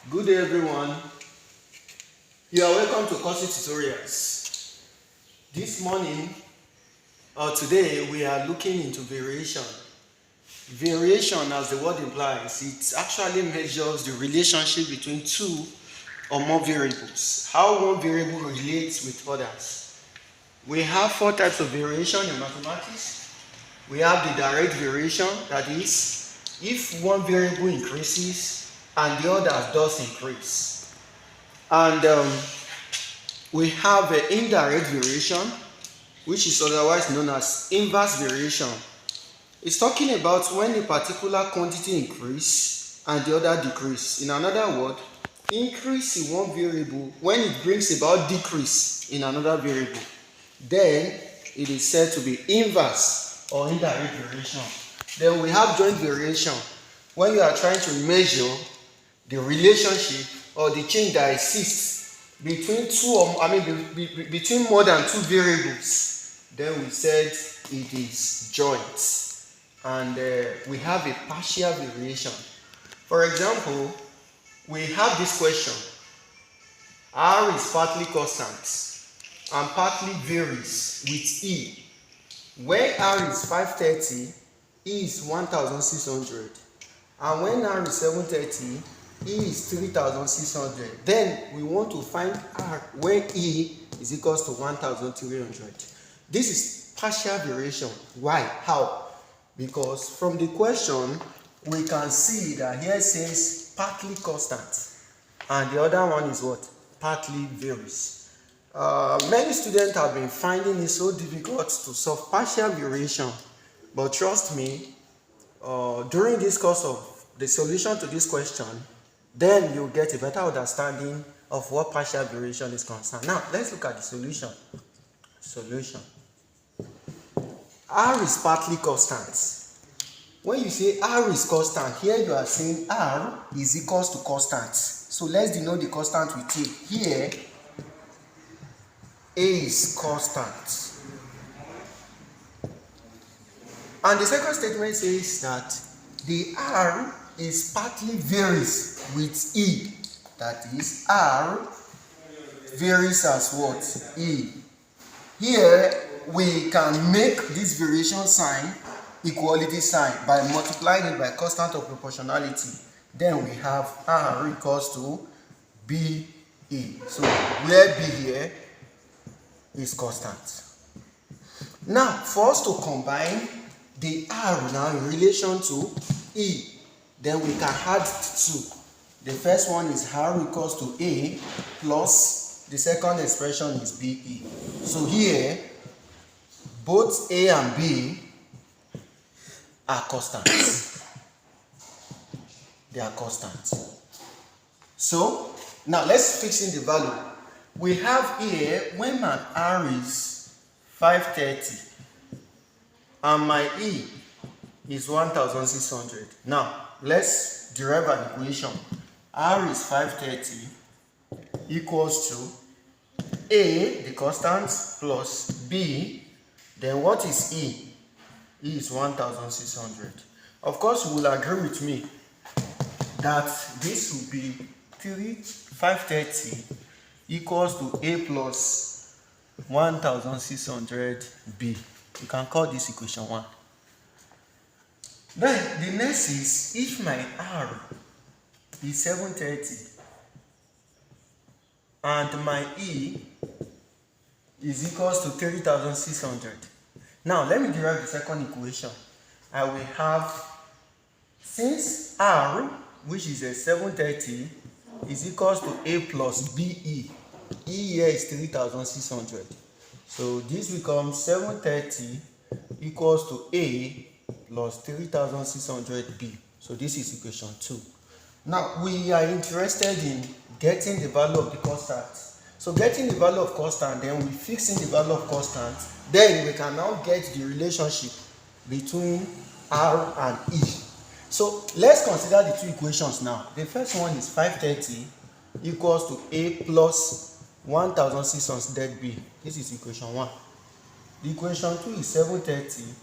Good day everyone. You are welcome to Cosy tutorials. This morning or today we are looking into variation. Variation, as the word implies, it actually measures the relationship between two or more variables. How one variable relates with others. We have four types of variation in mathematics. We have the direct variation, that is, if one variable increases and the other does increase. And we have an indirect variation, which is otherwise known as inverse variation. It's talking about when a particular quantity increase and the other decrease. In another word, increase in one variable when it brings about decrease in another variable. Then it is said to be inverse or indirect variation. Then we have joint variation, when you are trying to measure the relationship or the change that exists between between more than two variables. Then we said it is joint. And we have a partial variation. For example, we have this question: R is partly constant and partly varies with E. When R is 530, E is 1600, and when R is 730, E is 3600. Then we want to find R when E is equals to 1300. This is partial variation. Why? How? Because from the question we can see that here it says partly constant and the other one is what? Partly varies. Many students have been finding it so difficult to solve partial variation, but trust me, during this course of the solution to this question, then you'll get a better understanding of what partial variation is concerned. Now, let's look at the solution. R is partly constant. When you say R is constant, here you are saying R is equals to constant. So let's denote the constant with A. Here, A is constant. And the second statement says that the R is partly varies with E. That is, R varies as what? E. Here, we can make this variation sign equality sign by multiplying it by constant of proportionality. Then we have R equals to BE. So where B here is constant. Now, for us to combine the R now in relation to E, then we can add two. The first one is R equals to A plus the second expression is BE. So here, both A and B are constants. They are constants. So, now let's fix in the value. We have here, when my R is 530 and my E is 1600. Now, let's derive an equation. R is 530 equals to A, the constant, plus B. Then what is E? E is 1600. Of course, you will agree with me that this will be 530 equals to A plus 1600B. You can call this equation 1. Then the next is, if my R is 730 and my E is equals to 3600. Now, let me derive the second equation. I will have, since R, which is a 730, is equals to A plus BE. E here is 3600. So this becomes 730 equals to A plus 3600B. So this is equation 2. Now, we are interested in getting the value of the constant. So getting the value of constant, then we fix in the value of constant, then we can now get the relationship between R and E. So let's consider the two equations now. The first one is 530 equals to A plus 1600B. This is equation 1. The equation 2 is 730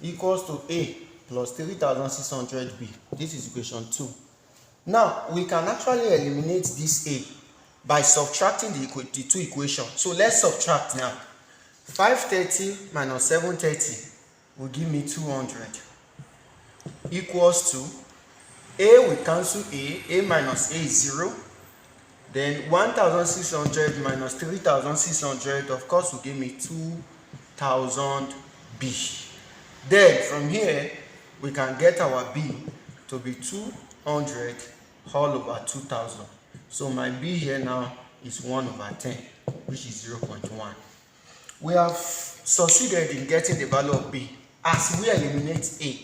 equals to A plus 3600B. This is equation 2. Now, we can actually eliminate this A by subtracting the two equations. So let's subtract now. 530 minus 730 will give me 200 equals to A will cancel A minus A is 0. Then 1600 minus 3600, of course, will give me 2000 B. Then from here, we can get our B to be 200 all over 2000. So my B here now is 1 over 10, which is 0.1. We have succeeded in getting the value of B. As we eliminate A,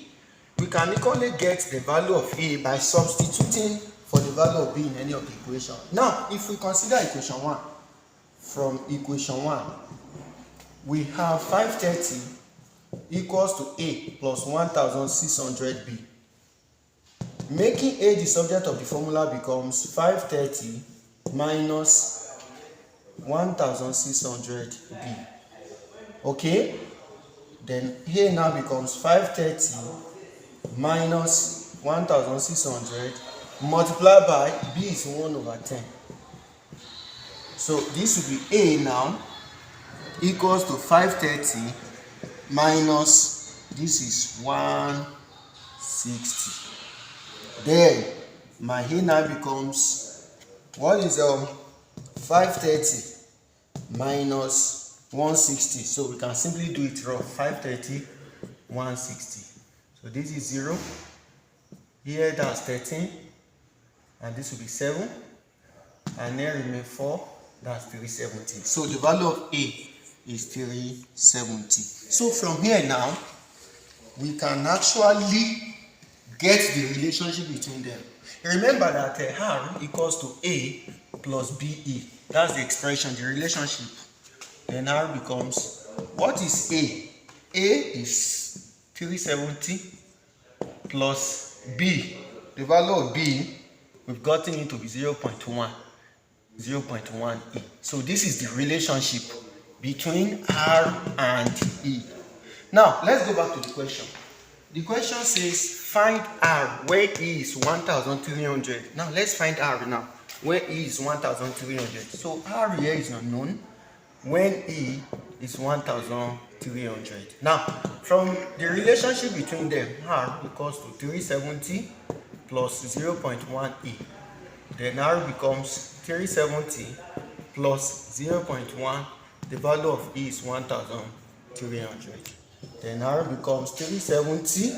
we can equally get the value of A by substituting for the value of B in any of the equations. Now, if we consider equation 1, from equation 1, we have 530 equals to A plus 1600B. Making A the subject of the formula becomes 530 minus 1600B. Okay? Then here now becomes 530 minus 1600 multiplied by B is 1 over 10. So this will be A now equals to 530 minus, this is 160. Then my A now becomes, what is 530 minus 160. So we can simply do it rough. 530 160. So this is 0. Here that's 13. And this will be 7. And then remain 4. That's 370. So the value of A is 370. So from here now, we can actually get the relationship between them. Remember that R equals to A plus BE. That's the expression, the relationship. Then R becomes, what is A? A is 370 plus B. The value of B, we've gotten it to be 0.1. 0.1E. So this is the relationship between R and E. Now, let's go back to the question. The question says, find R where E is 1300. Now, let's find R now, where E is 1300. So R here is unknown when E is 1300. Now, from the relationship between them, R equals to 370 plus 0.1E. Then R becomes 370 plus 0.1. The value of E is 1300. Then R becomes 370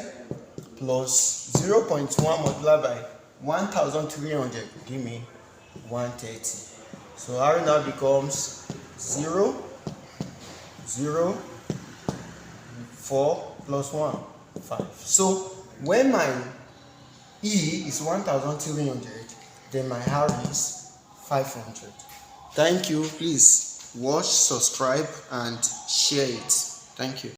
plus 0.1 multiplied by 1300. Give me 130. So R now becomes 0, 0, 4 plus 1, 5. So when my E is 1300, then my R is 500. Thank you. Please watch, subscribe, and share it. Thank you.